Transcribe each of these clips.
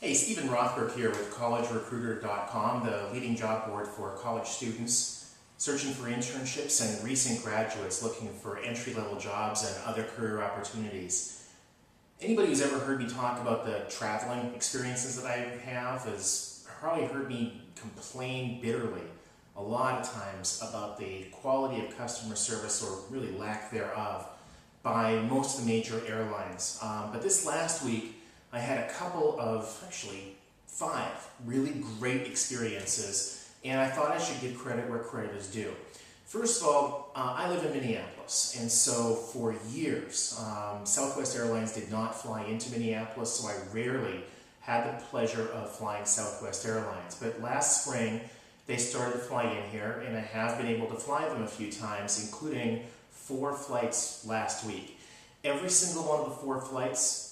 Hey, Stephen Rothberg here with collegerecruiter.com, the leading job board for college students searching for internships and recent graduates looking for entry-level jobs and other career opportunities. Anybody who's ever heard me talk about the traveling experiences that I have has probably heard me complain bitterly a lot of times about the quality of customer service, or really lack thereof, by most of the major airlines. But this last week, I had a couple of, actually 5, really great experiences, and I thought I should give credit where credit is due. First of all, I live in Minneapolis, and so for years, Southwest Airlines did not fly into Minneapolis, so I rarely had the pleasure of flying Southwest Airlines. But last spring, they started to fly in here, and I have been able to fly them a few times, including 4 flights last week. Every single one of the 4 flights,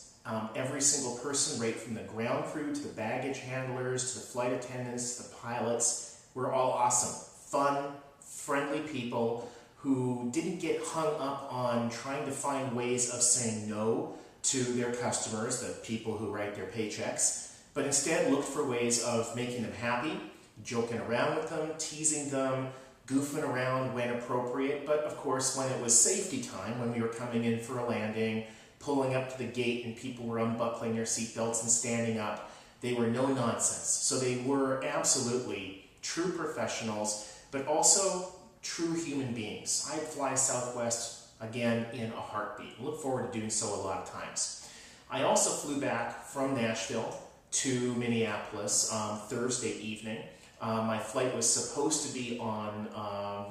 every single person, right from the ground crew to the baggage handlers to the flight attendants to the pilots, were all awesome, fun, friendly people who didn't get hung up on trying to find ways of saying no to their customers, the people who write their paychecks, but instead looked for ways of making them happy, joking around with them, teasing them, goofing around when appropriate. But of course, when it was safety time, when we were coming in for a landing, pulling up to the gate and people were unbuckling their seatbelts and standing up, they were no nonsense. So they were absolutely true professionals, but also true human beings. I'd fly Southwest again in a heartbeat. I look forward to doing so a lot of times. I also flew back from Nashville to Minneapolis Thursday evening. My flight was supposed to be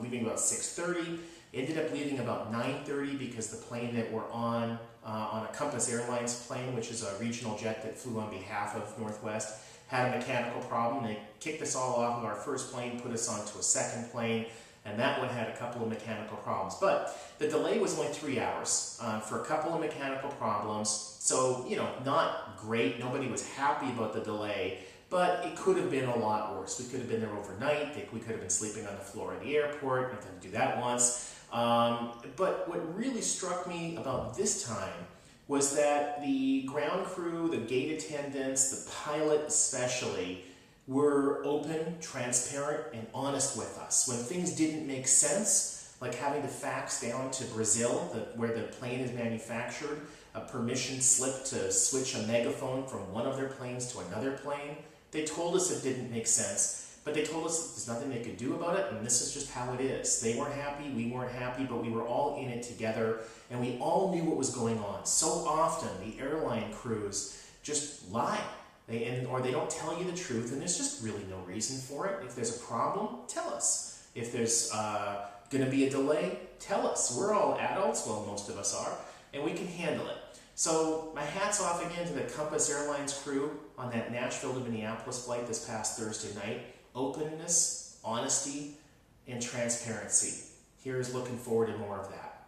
leaving about 6:30. Ended up leaving about 9:30 because the plane that we're on a Compass Airlines plane, which is a regional jet that flew on behalf of Northwest, had a mechanical problem. They kicked us all off of our first plane, put us onto a second plane, and that one had a couple of mechanical problems. But the delay was only 3 hours for a couple of mechanical problems. So, not great. Nobody was happy about the delay, but it could have been a lot worse. We could have been there overnight. We could have been sleeping on the floor of the airport. I've had to do that once. But what really struck me about this time was that the ground crew, the gate attendants, the pilot especially, were open, transparent, and honest with us. When things didn't make sense, like having to fax down to Brazil, where the plane is manufactured, a permission slip to switch a megaphone from one of their planes to another plane, they told us it didn't make sense. But they told us there's nothing they could do about it, and this is just how it is. They weren't happy, we weren't happy, but we were all in it together, and we all knew what was going on. So often, the airline crews just lie, or they don't tell you the truth, and there's just really no reason for it. If there's a problem, tell us. If there's going to be a delay, tell us. We're all adults, well, most of us are, and we can handle it. So my hat's off again to the Compass Airlines crew on that Nashville to Minneapolis flight this past Thursday night. Openness, honesty, and transparency. Here's looking forward to more of that.